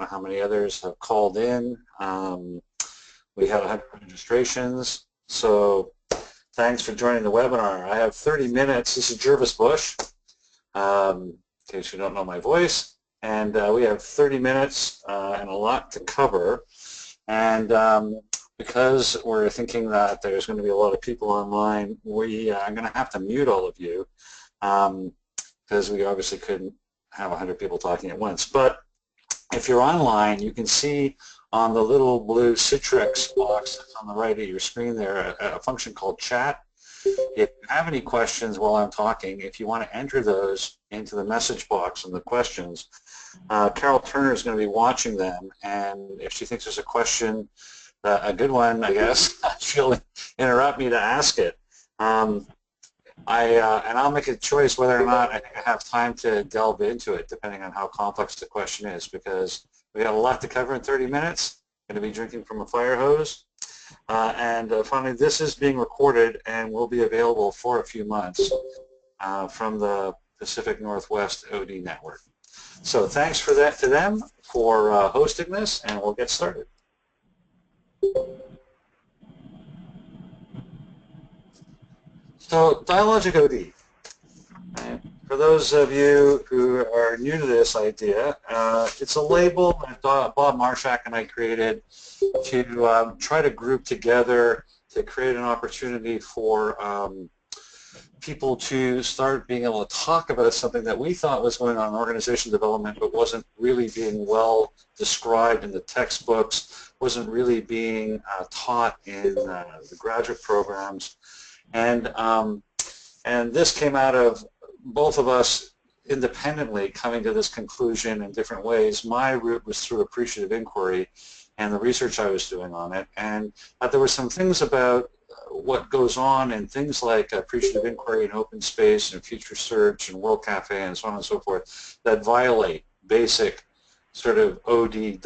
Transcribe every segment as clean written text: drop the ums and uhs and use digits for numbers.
know how many others have called in. We had 100 registrations, so thanks for joining the webinar. I have 30 minutes. This is Gervase Bushe, in case you don't know my voice. And we have 30 minutes and a lot to cover. And because we're thinking that there's going to be a lot of people online, we are going to have to mute all of you because we obviously couldn't have 100 people talking at once. But if you're online, you can see on the little blue Citrix box that's on the right of your screen there a function called chat. If you have any questions while I'm talking, if you want to enter those into the message box and the questions, Carol Turner is going to be watching them, and if she thinks there's a question, a good one, I guess, she'll interrupt me to ask it. And I'll make a choice whether or not I think I have time to delve into it, depending on how complex the question is, because we got a lot to cover in 30 minutes. I'm going to be drinking from a fire hose. Finally, this is being recorded and will be available for a few months from the Pacific Northwest OD network. So thanks for that to them for hosting this, and we'll get started. So Dialogic OD. For those of you who are new to this idea, it's a label that Bob Marshak and I created to try to group together to create an opportunity for people to start being able to talk about something that we thought was going on in organization development but wasn't really being well described in the textbooks, wasn't really being taught in the graduate programs. And this came out of both of us independently coming to this conclusion in different ways. My route was through appreciative inquiry and the research I was doing on it, and there were some things about what goes on in things like appreciative inquiry and open space and future search and World Cafe and so on and so forth that violate basic sort of OD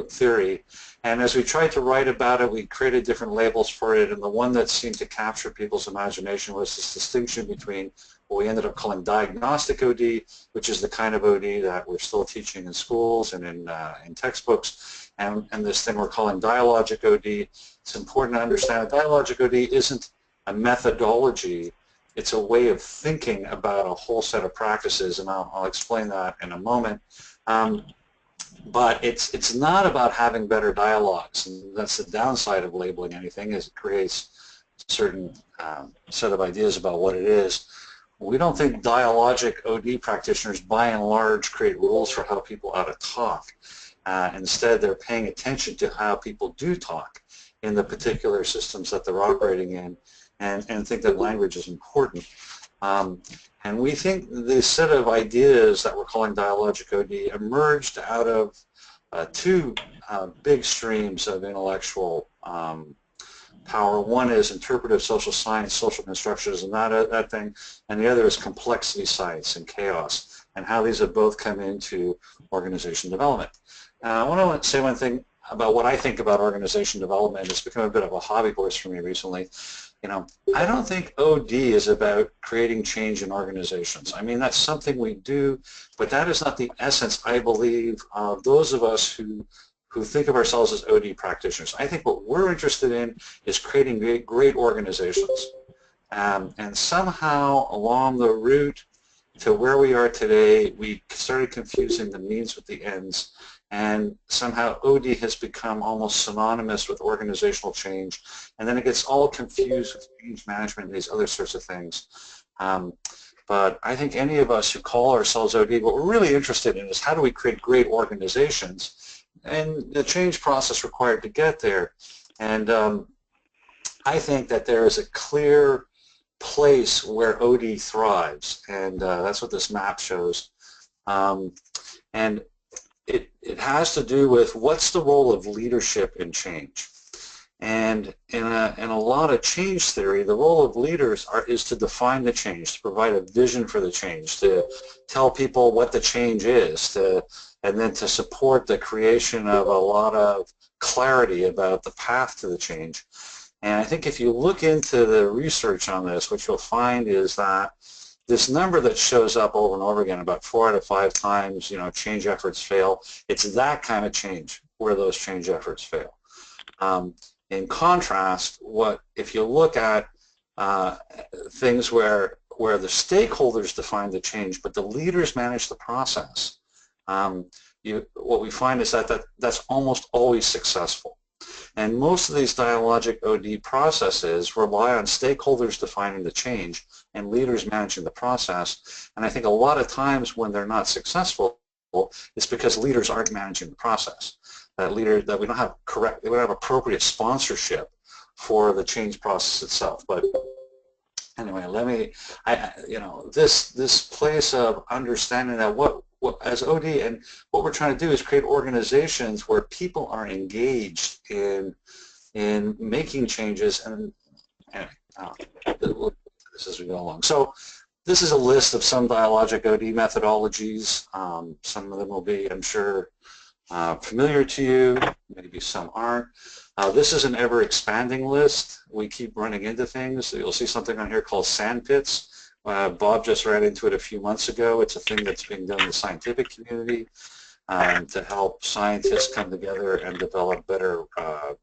theory. And as we tried to write about it, we created different labels for it, and the one that seemed to capture people's imagination was this distinction between what we ended up calling diagnostic OD, which is the kind of OD that we're still teaching in schools and in textbooks, and this thing we're calling dialogic OD. It's important to understand that dialogic OD isn't a methodology, it's a way of thinking about a whole set of practices, and I'll explain that in a moment. But it's not about having better dialogues, and that's the downside of labeling anything, is it creates a certain set of ideas about what it is. We don't think dialogic OD practitioners, by and large, create rules for how people ought to talk. Instead, they're paying attention to how people do talk in the particular systems that they're operating in, and think that language is important. And we think this set of ideas that we're calling dialogic OD emerged out of two big streams of intellectual power. One is interpretive social science, social constructionism, that thing, and the other is complexity science and chaos, and how these have both come into organization development. I want to say one thing about what I think about organization development. It's become a bit of a hobby horse for me recently. You know, I don't think OD is about creating change in organizations. I mean, that's something we do, but that is not the essence, I believe, of those of us who think of ourselves as OD practitioners. I think what we're interested in is creating great organizations. And somehow along the route to where we are today, we started confusing the means with the ends. And somehow OD has become almost synonymous with organizational change, and then it gets all confused with change management and these other sorts of things. But I think any of us who call ourselves OD, what we're really interested in is how do we create great organizations and the change process required to get there. And I think that there is a clear place where OD thrives, and that's what this map shows. And it has to do with what's the role of leadership in change. And in a lot of change theory, the role of leaders is to define the change, to provide a vision for the change, to tell people what the change is, and then to support the creation of a lot of clarity about the path to the change. And I think if you look into the research on this, what you'll find is that this number that shows up over and over again, about 4 out of 5 times, change efforts fail. It's that kind of change where those change efforts fail. In contrast, if you look at things where the stakeholders define the change, but the leaders manage the process, what we find is that's almost always successful. And most of these dialogic OD processes rely on stakeholders defining the change and leaders managing the process. And I think a lot of times when they're not successful, it's because leaders aren't managing the process. That we don't have appropriate sponsorship for the change process itself. But anyway, this place of understanding that what as OD, and what we're trying to do is create organizations where people are engaged in making changes. And anyway, we'll do this as we go along. So this is a list of some dialogic OD methodologies. Some of them will be, I'm sure, familiar to you. Maybe some aren't. This is an ever-expanding list. We keep running into things. You'll see something on here called sandpits. Bob just ran into it a few months ago. It's a thing that's being done in the scientific community to help scientists come together and develop better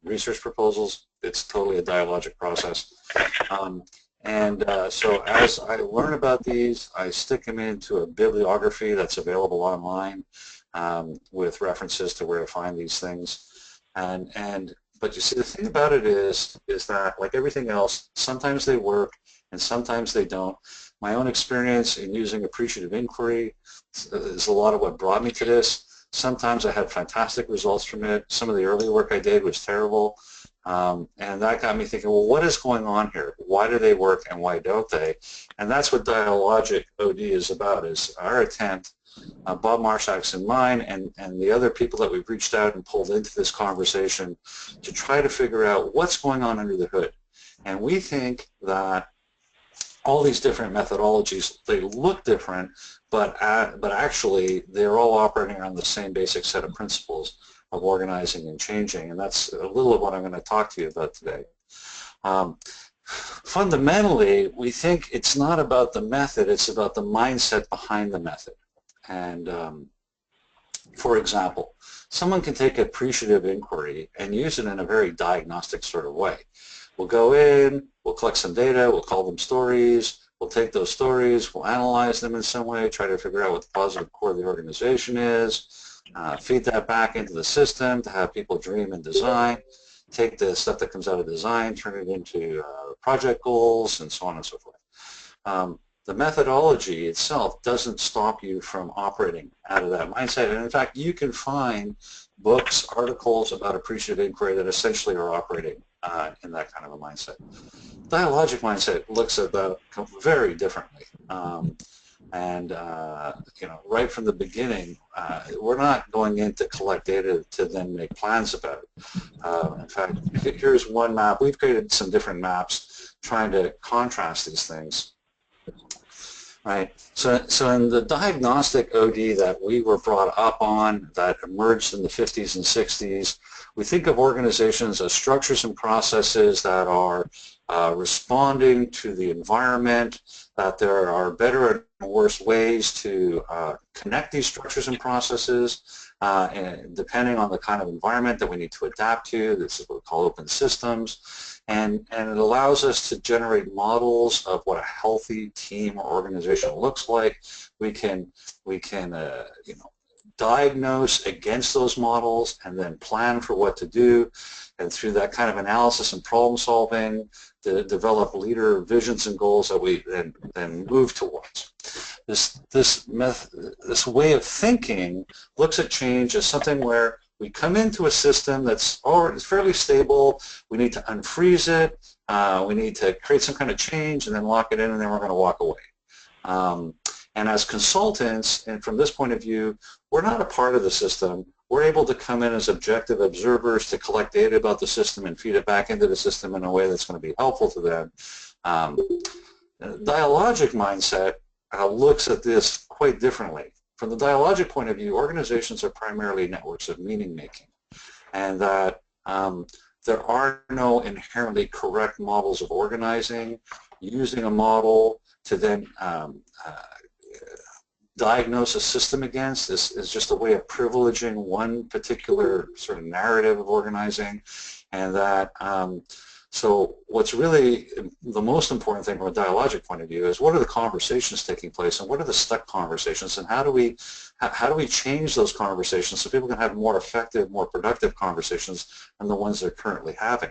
research proposals. It's totally a dialogic process. So as I learn about these, I stick them into a bibliography that's available online with references to where to find these things. But you see, the thing about it is that, like everything else, sometimes they work and sometimes they don't. My own experience in using appreciative inquiry is a lot of what brought me to this. Sometimes I had fantastic results from it. Some of the early work I did was terrible. And that got me thinking, well, what is going on here? Why do they work and why don't they? And that's what Dialogic OD is about, is our attempt, Bob Marshak's and mine, and the other people that we've reached out and pulled into this conversation to try to figure out what's going on under the hood. And we think that all these different methodologies, they look different, but actually they're all operating on the same basic set of principles of organizing and changing, and that's a little of what I'm going to talk to you about today. Fundamentally, we think it's not about the method, it's about the mindset behind the method. And for example, someone can take appreciative inquiry and use it in a very diagnostic sort of way. We'll go in, we'll collect some data, we'll call them stories, we'll take those stories, we'll analyze them in some way, try to figure out what the positive core of the organization is, feed that back into the system to have people dream and design, take the stuff that comes out of design, turn it into project goals, and so on and so forth. The methodology itself doesn't stop you from operating out of that mindset. And in fact, you can find books, articles about appreciative inquiry that essentially are operating in that kind of a mindset. Dialogic mindset looks at that very differently. Right from the beginning, we're not going in to collect data to then make plans about it. In fact, here's one map. We've created some different maps trying to contrast these things. Right. So in the diagnostic OD that we were brought up on, that emerged in the 50s and 60s, we think of organizations as structures and processes that are responding to the environment, that there are better and worse ways to connect these structures and processes, and depending on the kind of environment that we need to adapt to. This is what we call open systems. And it allows us to generate models of what a healthy team or organization looks like. We can diagnose against those models and then plan for what to do. And through that kind of analysis and problem solving, to develop leader visions and goals that we then move towards. This way of thinking looks at change as something where we come into a system that's already fairly stable, we need to unfreeze it, we need to create some kind of change and then lock it in, and then we're going to walk away. And as consultants, and from this point of view, we're not a part of the system. We're able to come in as objective observers to collect data about the system and feed it back into the system in a way that's going to be helpful to them. Dialogic mindset looks at this quite differently. From the dialogic point of view, organizations are primarily networks of meaning-making, and that there are no inherently correct models of organizing. Using a model to then diagnose a system against is just a way of privileging one particular sort of narrative of organizing, and that so what's really the most important thing from a dialogic point of view is what are the conversations taking place and what are the stuck conversations, and how do we change those conversations so people can have more effective, more productive conversations than the ones they're currently having.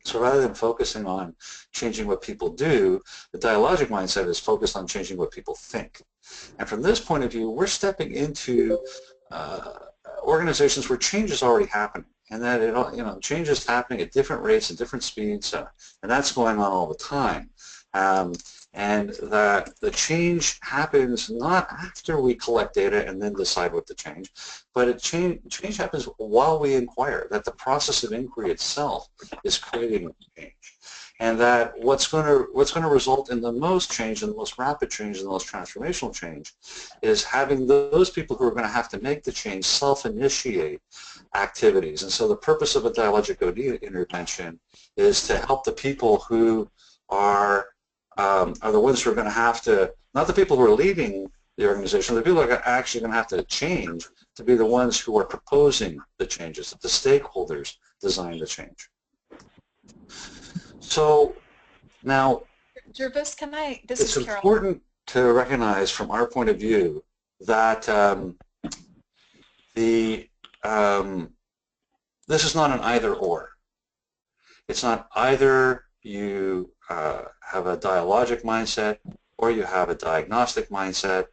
So rather than focusing on changing what people do, the dialogic mindset is focused on changing what people think. And from this point of view, we're stepping into organizations where change is already happening, and that change is happening at different rates and different speeds, and that's going on all the time. And that the change happens not after we collect data and then decide what to change, but change happens while we inquire, that the process of inquiry itself is creating change. And that what's going to result in the most change and the most rapid change and the most transformational change is having those people who are going to have to make the change self-initiate activities. And so the purpose of a Dialogic OD intervention is to help the people who are the ones who are going to have to, not the people who are leading the organization, the people who are actually going to have to change to be the ones who are proposing the changes, that the stakeholders design the change. So now, Gervase, it's important to recognize from our point of view that this is not an either-or. It's not either you have a dialogic mindset or you have a diagnostic mindset.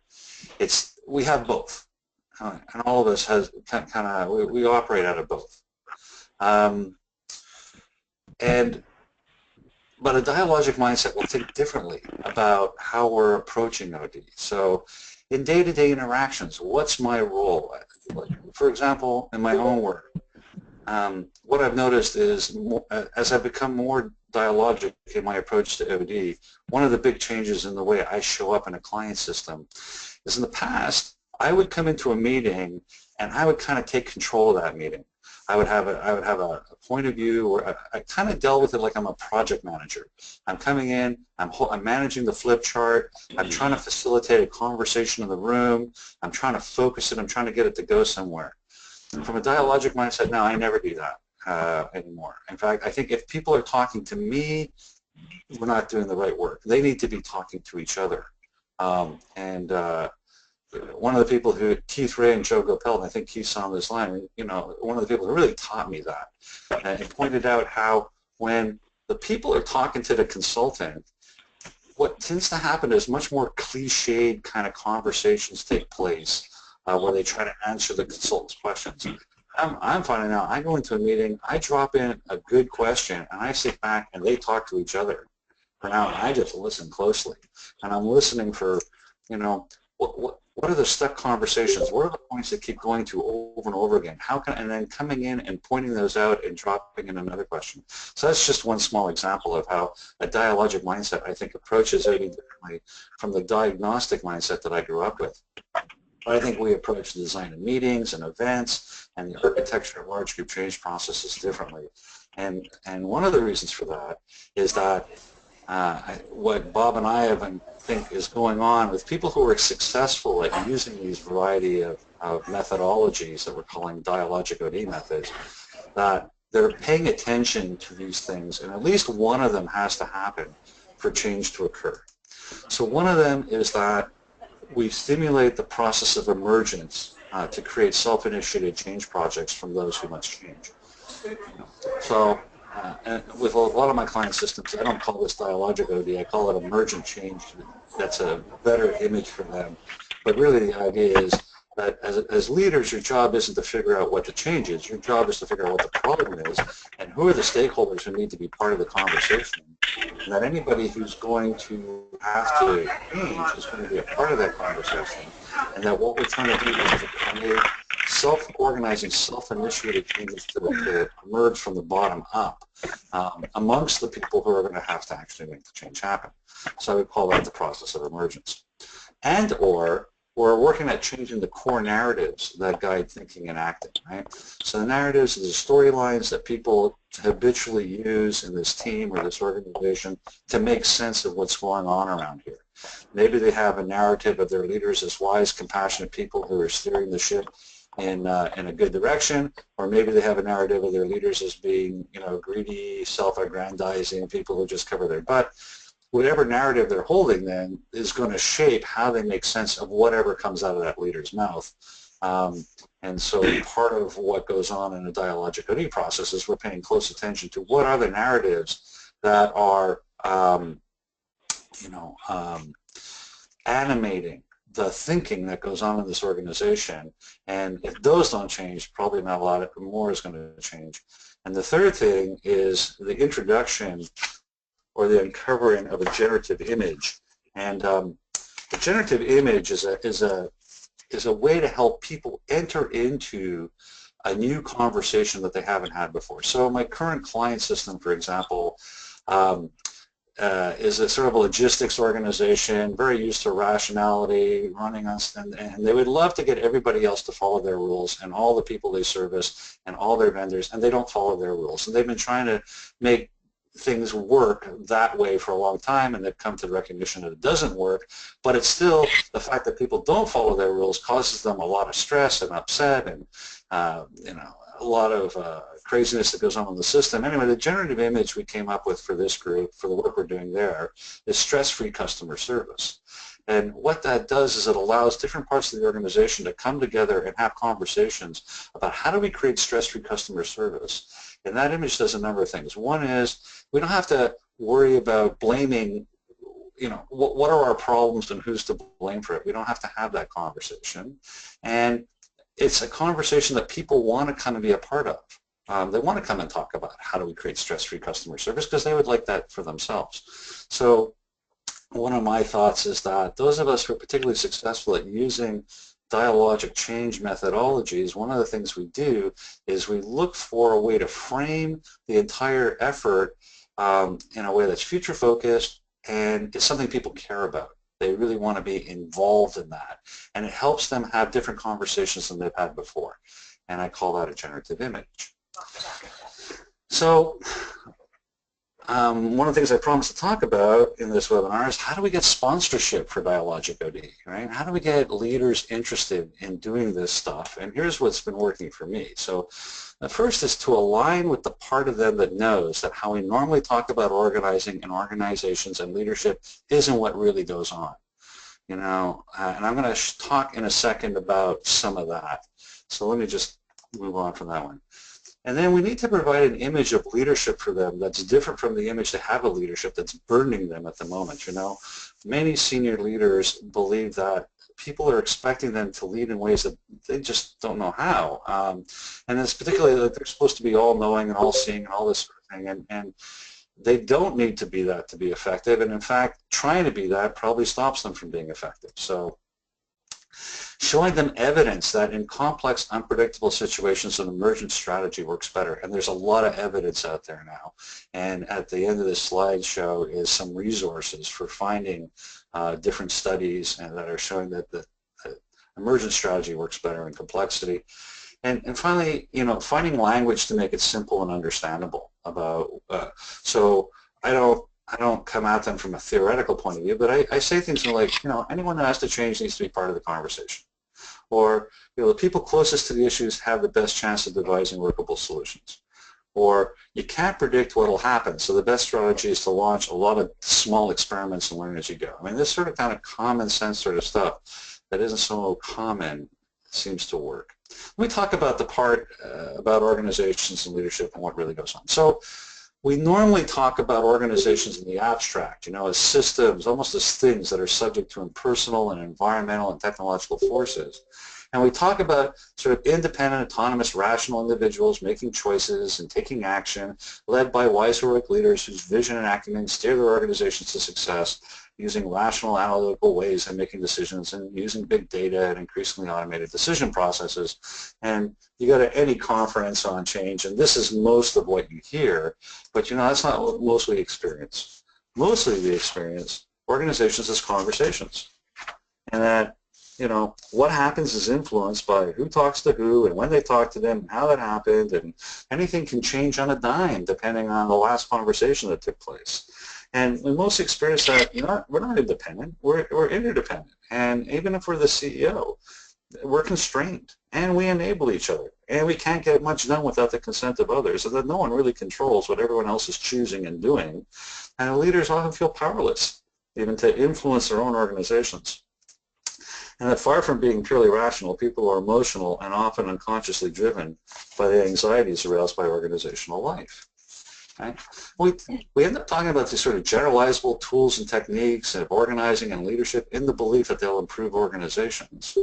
We have both, and all of us we operate out of both. But a dialogic mindset will think differently about how we're approaching OD. So in day-to-day interactions, what's my role? For example, in my own work, what I've noticed is as I've become more dialogic in my approach to OD, one of the big changes in the way I show up in a client system is in the past, I would come into a meeting and I would kind of take control of that meeting. I would have a point of view where I kind of dealt with it like I'm a project manager. I'm coming in, I'm managing the flip chart, I'm trying to facilitate a conversation in the room, I'm trying to focus it, I'm trying to get it to go somewhere. And from a dialogic mindset now, I never do that anymore. In fact, I think if people are talking to me, we're not doing the right work. They need to be talking to each other. One of the people who, Keith Ray and Joe Gopel, and I think Keith's on this line, one of the people who really taught me that, and pointed out how when the people are talking to the consultant, what tends to happen is much more cliched kind of conversations take place where they try to answer the consultant's questions. I'm finding out, I go into a meeting, I drop in a good question, and I sit back and they talk to each other. For now, I just listen closely, and I'm listening for, what are the stuck conversations? What are the points that keep going to over and over again? And then coming in and pointing those out and dropping in another question. So that's just one small example of how a dialogic mindset, I think, approaches OD differently from the diagnostic mindset that I grew up with. But I think we approach the design of meetings and events and the architecture of large group change processes differently. And one of the reasons for that is that what Bob and I think is going on with people who are successful at using these variety of methodologies that we're calling dialogic OD methods, that they're paying attention to these things, and at least one of them has to happen for change to occur. So one of them is that we stimulate the process of emergence to create self-initiated change projects from those who must change. So and with a lot of my client systems, I don't call this dialogic OD, I call it emergent change. That's a better image for them. But really the idea is that as leaders, your job isn't to figure out what the change is. Your job is to figure out what the problem is and who are the stakeholders who need to be part of the conversation. And that anybody who's going to have to change is going to be a part of that conversation. And that what we're trying to do is to create self-organizing, self-initiated changes to emerge from the bottom up amongst the people who are going to have to actually make the change happen. So we call that the process of emergence. And or we're working at changing the core narratives that guide thinking and acting, right? So the narratives are the storylines that people habitually use in this team or this organization to make sense of what's going on around here. Maybe they have a narrative of their leaders as wise, compassionate people who are steering the ship in a good direction, or maybe they have a narrative of their leaders as being, greedy, self-aggrandizing people who just cover their butt. Whatever narrative they're holding then is going to shape how they make sense of whatever comes out of that leader's mouth. And so part of what goes on in a dialogic OD process is we're paying close attention to what are the narratives that are, animating the thinking that goes on in this organization. And if those don't change, probably not a lot more is going to change. And the third thing is the introduction or the uncovering of a generative image. And the generative image is a way to help people enter into a new conversation that they haven't had before. So my current client system, for example, is a sort of a logistics organization, very used to rationality, running on, and they would love to get everybody else to follow their rules, and all the people they service and all their vendors, and they don't follow their rules. And they've been trying to make things work that way for a long time, and they've come to the recognition that it doesn't work, but it's still the fact that people don't follow their rules causes them a lot of stress and upset and a lot of craziness that goes on in the system. Anyway, the generative image we came up with for this group, for the work we're doing there, is stress-free customer service. And what that does is it allows different parts of the organization to come together and have conversations about how do we create stress-free customer service. And that image does a number of things. One is we don't have to worry about blaming, what are our problems and who's to blame for it. We don't have to have that conversation. And it's a conversation that people want to kind of be a part of. They want to come and talk about how do we create stress-free customer service because they would like that for themselves. So one of my thoughts is that those of us who are particularly successful at using dialogic change methodologies, one of the things we do is we look for a way to frame the entire effort in a way that's future-focused and is something people care about. They really want to be involved in that. And it helps them have different conversations than they've had before. And I call that a generative image. So one of the things I promised to talk about in this webinar is how do we get sponsorship for Dialogic OD, right? How do we get leaders interested in doing this stuff? And here's what's been working for me. So the first is to align with the part of them that knows that how we normally talk about organizing and organizations and leadership isn't what really goes on. And I'm going to talk in a second about some of that. So let me just move on from that one. And then we need to provide an image of leadership for them that's different from the image they have of leadership that's burdening them at the moment. Many senior leaders believe that people are expecting them to lead in ways that they just don't know how. And it's particularly that they're supposed to be all-knowing and all-seeing and all this sort of thing. And they don't need to be that to be effective. And in fact, trying to be that probably stops them from being effective. So showing them evidence that in complex, unpredictable situations, an emergent strategy works better. And there's a lot of evidence out there now. And at the end of this slideshow is some resources for finding different studies and that are showing that the emergent strategy works better in complexity. And finally, finding language to make it simple and understandable about, so I don't come at them from a theoretical point of view, but I say things like, anyone who has to change needs to be part of the conversation. Or, the people closest to the issues have the best chance of devising workable solutions. Or, you can't predict what will happen, so the best strategy is to launch a lot of small experiments and learn as you go. I mean, this sort of kind of common sense sort of stuff that isn't so common seems to work. Let me talk about the part about organizations and leadership and what really goes on. So, we normally talk about organizations in the abstract, as systems, almost as things that are subject to impersonal and environmental and technological forces. And we talk about sort of independent, autonomous, rational individuals making choices and taking action, led by wise, heroic leaders whose vision and acumen steer their organizations to success, using rational, analytical ways of making decisions and using big data and increasingly automated decision processes. And you go to any conference on change, and this is most of what you hear, but that's not what mostly experience. Mostly we experience organizations as conversations. And that, what happens is influenced by who talks to who and when they talk to them and how that happened, and anything can change on a dime depending on the last conversation that took place. And we mostly experience that we're not independent, we're interdependent. And even if we're the CEO, we're constrained, and we enable each other, and we can't get much done without the consent of others, so that no one really controls what everyone else is choosing and doing, and leaders often feel powerless even to influence their own organizations. And that far from being purely rational, people are emotional and often unconsciously driven by the anxieties aroused by organizational life. Right? We end up talking about these sort of generalizable tools and techniques of organizing and leadership in the belief that they'll improve organizations.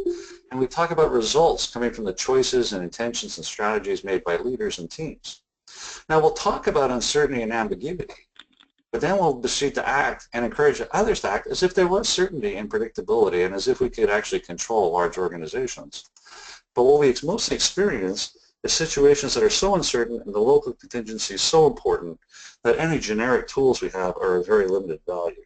And we talk about results coming from the choices and intentions and strategies made by leaders and teams. Now we'll talk about uncertainty and ambiguity, but then we'll proceed to act and encourage others to act as if there was certainty and predictability and as if we could actually control large organizations. But what we mostly experience is situations that are so uncertain and the local contingency is so important that any generic tools we have are of very limited value.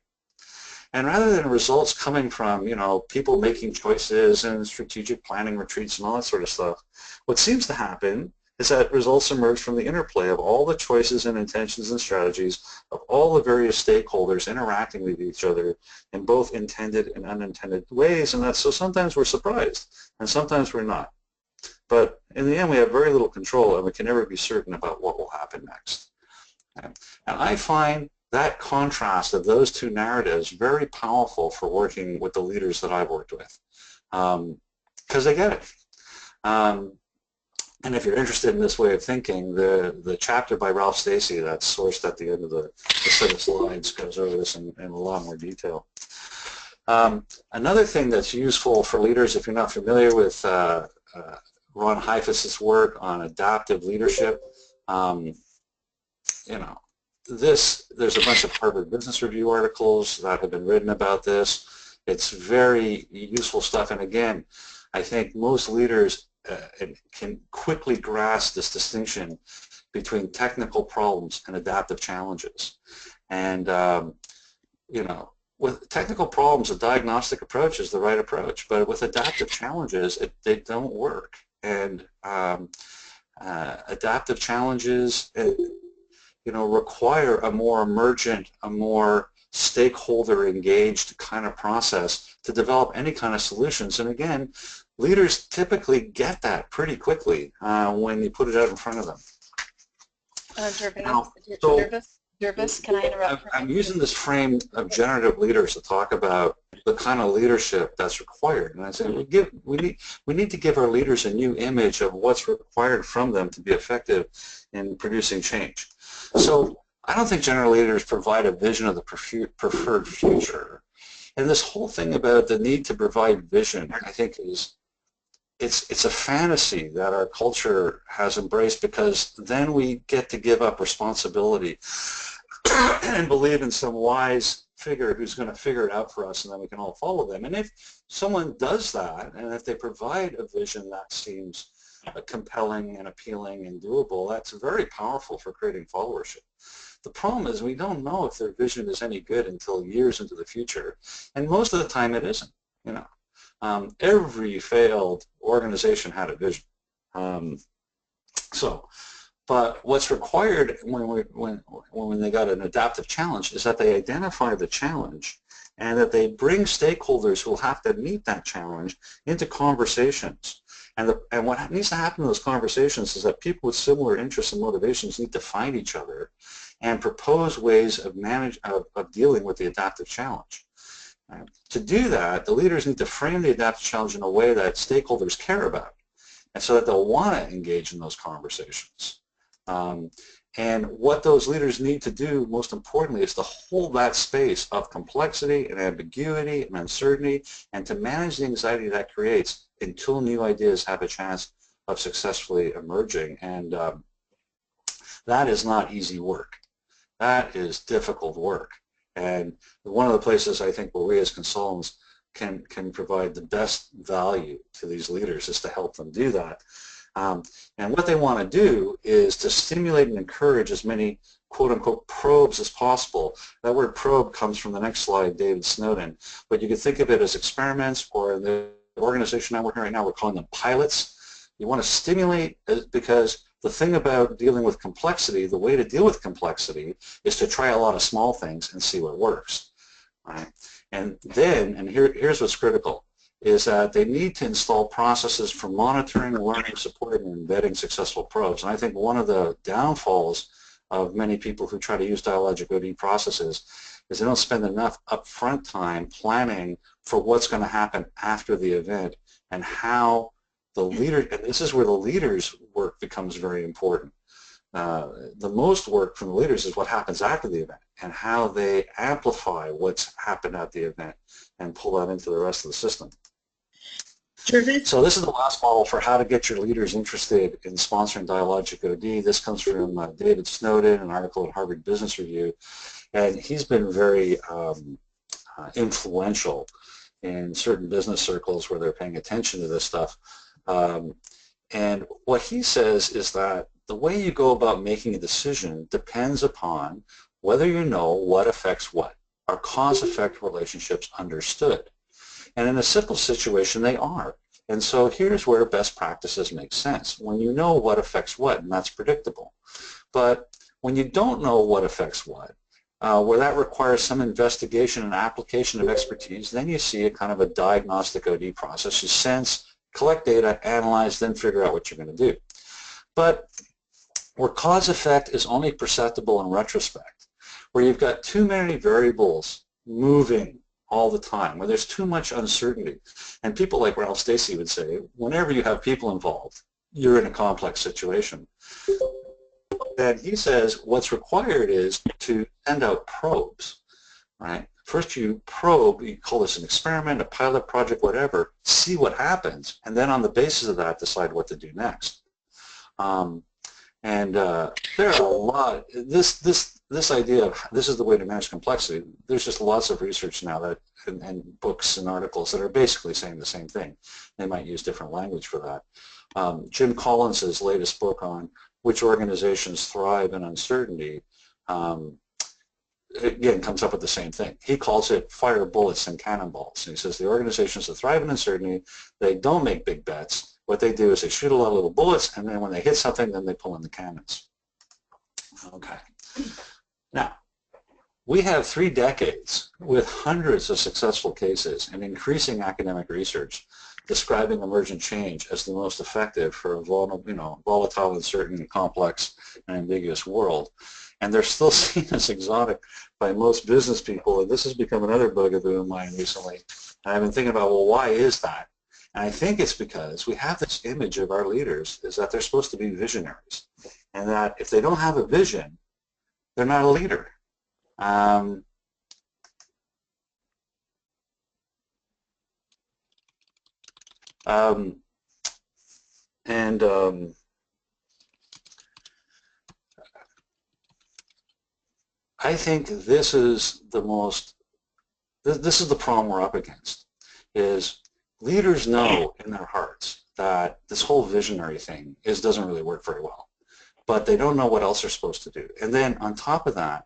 And rather than results coming from, people making choices and strategic planning retreats and all that sort of stuff, what seems to happen is that results emerge from the interplay of all the choices and intentions and strategies of all the various stakeholders interacting with each other in both intended and unintended ways, and so sometimes we're surprised and sometimes we're not. But in the end, we have very little control, and we can never be certain about what will happen next. And I find that contrast of those two narratives very powerful for working with the leaders that I've worked with, because they get it. And if you're interested in this way of thinking, the chapter by Ralph Stacey that's sourced at the end of the set of slides goes over this in a lot more detail. Another thing that's useful for leaders, if you're not familiar with Ron Heifetz's work on adaptive leadership, there's a bunch of Harvard Business Review articles that have been written about this. It's very useful stuff, and again, I think most leaders can quickly grasp this distinction between technical problems and adaptive challenges. And with technical problems, a diagnostic approach is the right approach, but with adaptive challenges, they don't work. And adaptive challenges, require a more emergent, a more stakeholder-engaged kind of process to develop any kind of solutions. And again, leaders typically get that pretty quickly when you put it out in front of them. Gervase, can I interrupt? I'm using this frame of generative leaders to talk about the kind of leadership that's required. And I say we need to give our leaders a new image of what's required from them to be effective in producing change. So I don't think general leaders provide a vision of the preferred future. And this whole thing about the need to provide vision, I think, it's a fantasy that our culture has embraced, because then we get to give up responsibility and believe in some wise figure who's going to figure it out for us, and then we can all follow them. And if someone does that, and if they provide a vision that seems compelling and appealing and doable, that's very powerful for creating followership. The problem is we don't know if their vision is any good until years into the future, and most of the time it isn't. Every failed organization had a vision. But what's required when they got an adaptive challenge is that they identify the challenge and that they bring stakeholders who will have to meet that challenge into conversations. And what needs to happen in those conversations is that people with similar interests and motivations need to find each other and propose ways of dealing with the adaptive challenge. To do that, the leaders need to frame the adaptive challenge in a way that stakeholders care about, and so that they'll want to engage in those conversations. And what those leaders need to do, most importantly, is to hold that space of complexity and ambiguity and uncertainty, and to manage the anxiety that creates until new ideas have a chance of successfully emerging. And that is not easy work. That is difficult work. And one of the places I think where we as consultants can provide the best value to these leaders is to help them do that. And what they want to do is to stimulate and encourage as many quote-unquote probes as possible. That word probe comes from the next slide, David Snowden. But you can think of it as experiments, or in the organization I'm working right now, we're calling them pilots. You want to stimulate because the thing about dealing with complexity, the way to deal with complexity is to try a lot of small things and see what works, right? And then, and here's what's critical, is that they need to install processes for monitoring, learning, supporting, and embedding successful probes. And I think one of the downfalls of many people who try to use Dialogic OD processes is they don't spend enough upfront time planning for what's going to happen after the event and how the leader, and this is where the leader's work becomes very important. The most work from the leaders is what happens after the event and how they amplify what's happened at the event and pull that into the rest of the system. Gervase? So this is the last model for how to get your leaders interested in sponsoring Dialogic OD. This comes from David Snowden, an article in Harvard Business Review, and he's been very influential in certain business circles where they're paying attention to this stuff. And what he says is that the way you go about making a decision depends upon whether you know what affects what. Are cause-effect relationships understood? And in a simple situation, they are. And so here's where best practices make sense. When you know what affects what, and that's predictable. But when you don't know what affects what, where that requires some investigation and application of expertise, then you see a kind of a diagnostic OD process. You sense, collect data, analyze, then figure out what you're going to do. But where cause-effect is only perceptible in retrospect, where you've got too many variables moving all the time, where there's too much uncertainty. And people like Ralph Stacey would say, whenever you have people involved, you're in a complex situation. And he says what's required is to send out probes, right? First you probe, you call this an experiment, a pilot project, whatever, see what happens, and then on the basis of that decide what to do next. There are a lot, this idea of this is the way to manage complexity, there's just lots of research now that, and books and articles that are basically saying the same thing. They might use different language for that. Jim Collins's latest book on which organizations thrive in uncertainty, again, comes up with the same thing. He calls it fire bullets and cannonballs. And he says the organizations that thrive in uncertainty, they don't make big bets. What they do is they shoot a lot of little bullets, and then when they hit something, then they pull in the cannons. Okay. Now, we have 3 decades with hundreds of successful cases and increasing academic research describing emergent change as the most effective for a volatile, uncertain, complex, and ambiguous world. And they're still seen as exotic by most business people, and this has become another bugaboo of mine recently. And I've been thinking about, well, why is that? And I think it's because we have this image of our leaders is that they're supposed to be visionaries, and that if they don't have a vision, they're not a leader. I think this is the problem we're up against, is leaders know in their hearts that this whole visionary thing doesn't really work very well, but they don't know what else they're supposed to do. And then on top of that,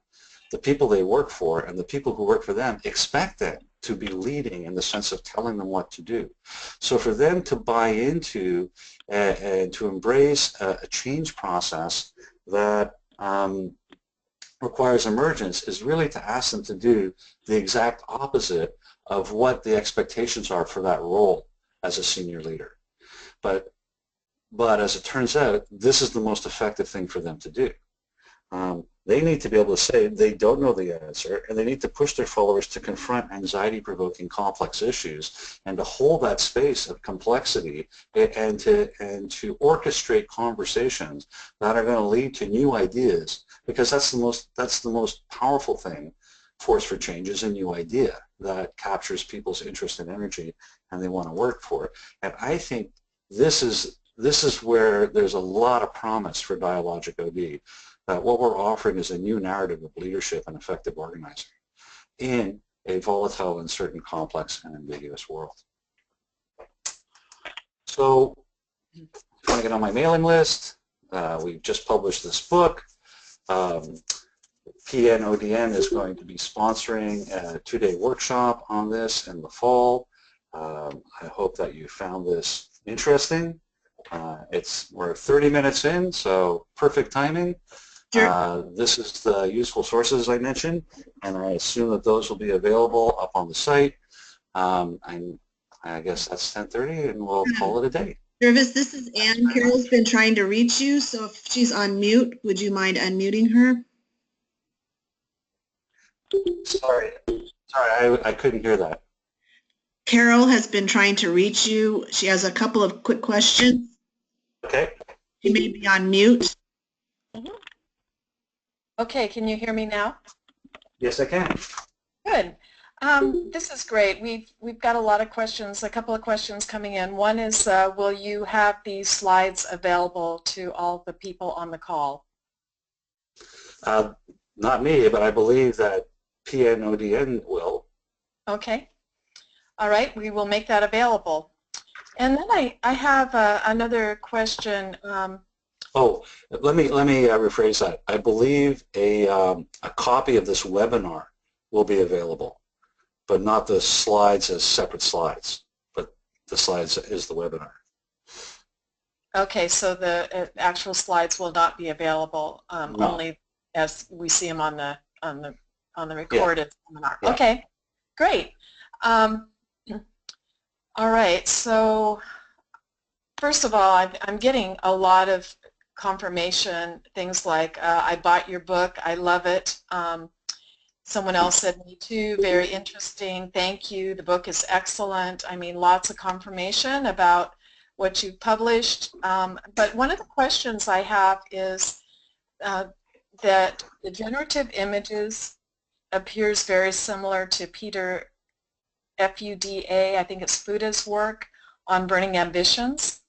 the people they work for and the people who work for them expect them to be leading in the sense of telling them what to do. So for them to buy into and to embrace a change process that requires emergence is really to ask them to do the exact opposite of what the expectations are for that role as a senior leader. But as it turns out, this is the most effective thing for them to do. They need to be able to say they don't know the answer, and they need to push their followers to confront anxiety-provoking complex issues and to hold that space of complexity and to orchestrate conversations that are going to lead to new ideas, because that's the most powerful thing. Force for change is a new idea that captures people's interest and energy, and they want to work for it. And I think this is where there's a lot of promise for Dialogic OD. That what we're offering is a new narrative of leadership and effective organizing in a volatile, uncertain, complex, and ambiguous world. So if you want to get on my mailing list, we've just published this book. PNODN is going to be sponsoring a 2-day workshop on this in the fall. I hope that you found this interesting. We're 30 minutes in, so perfect timing. This is the useful sources I mentioned, and I assume that those will be available up on the site. And I guess that's 10:30, and we'll call it a day. Gervase, this is Ann. Carol's been trying to reach you, so if she's on mute, would you mind unmuting her? Sorry, I couldn't hear that. Carol has been trying to reach you. She has a couple of quick questions. Okay. She may be on mute. Okay, can you hear me now? Yes, I can. Good. This is great. We've got a lot of questions, a couple of questions coming in. One is, will you have these slides available to all the people on the call? Not me, but I believe that PNODN will. Okay. All right, we will make that available. And then I have another question. Let me rephrase that. I believe a copy of this webinar will be available, but not the slides as separate slides, but the slides is the webinar. Okay, so the actual slides will not be available, No. only as we see them on the recorded webinar. Yeah. Okay, great. All right, so first of all, I'm getting a lot of confirmation, things like, I bought your book, I love it. Someone else said, me too, very interesting, thank you, the book is excellent. I mean, lots of confirmation about what you've published. But one of the questions I have is that the generative images appears very similar to Peter F-U-D-A, I think it's Fuda's work on burning ambitions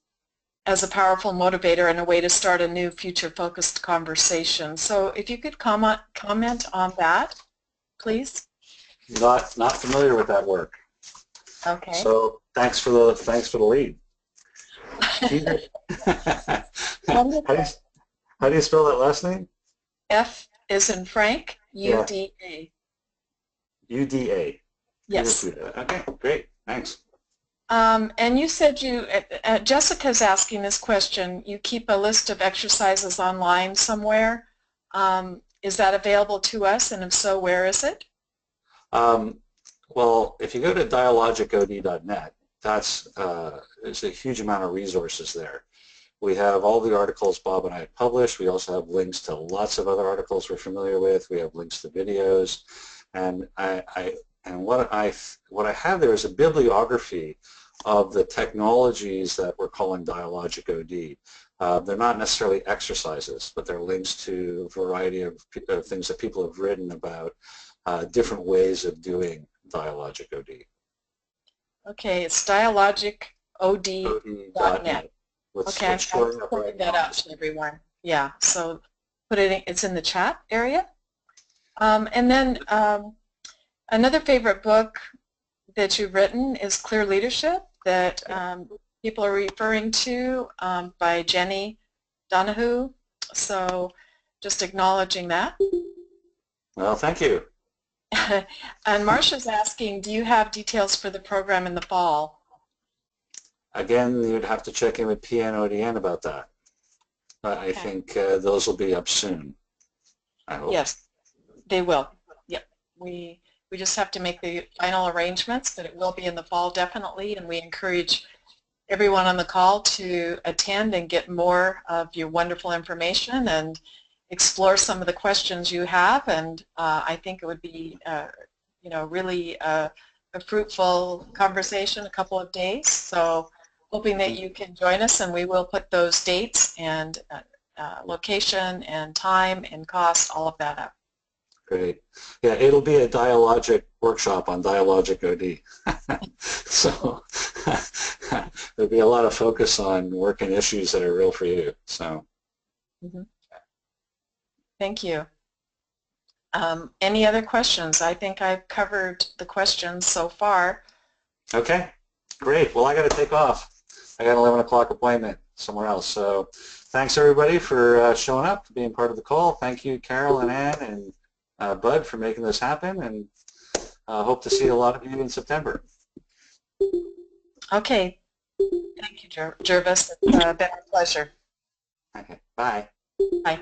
as a powerful motivator and a way to start a new future-focused conversation. So if you could comment on that, please. Not familiar with that work. Okay. So thanks for the lead. How do you spell that last name? F is in Frank, U-D-A. U-D-A. Yes. Okay, great. Thanks. And you said Jessica's asking this question, you keep a list of exercises online somewhere. Is that available to us, and if so, where is it? Well, if you go to dialogicod.net, there's a huge amount of resources there. We have all the articles Bob and I have published. We also have links to lots of other articles we're familiar with. We have links to videos, and what I have there is a bibliography of the technologies that we're calling Dialogic OD. They're not necessarily exercises, but they're links to a variety of things that people have written about different ways of doing Dialogic OD. Okay, it's dialogicod.net. Okay, I'm putting that out to everyone. Yeah, so it's in the chat area. And then another favorite book that you've written is Clear Leadership that people are referring to by Jenny Donahue. So just acknowledging that. Well, thank you. And Marcia's asking, do you have details for the program in the fall? Again, you'd have to check in with PNODN about that. I think those will be up soon, I hope. Yes, they will. Yep. We just have to make the final arrangements, but it will be in the fall definitely, and we encourage everyone on the call to attend and get more of your wonderful information and explore some of the questions you have, and I think it would be really a fruitful conversation, a couple of days. So hoping that you can join us, and we will put those dates and location and time and cost, all of that up. Great. Yeah, it'll be a dialogic workshop on Dialogic OD. So there'll be a lot of focus on working issues that are real for you. So. Thank you. Any other questions? I think I've covered the questions so far. Okay, great. Well, I got to take off. I got an 11 o'clock appointment somewhere else. So thanks, everybody, for showing up, being part of the call. Thank you, Carol and Ann and Bud, for making this happen, and hope to see a lot of you in September. Okay. Thank you, Gervase. It's been a pleasure. Okay, bye. Bye.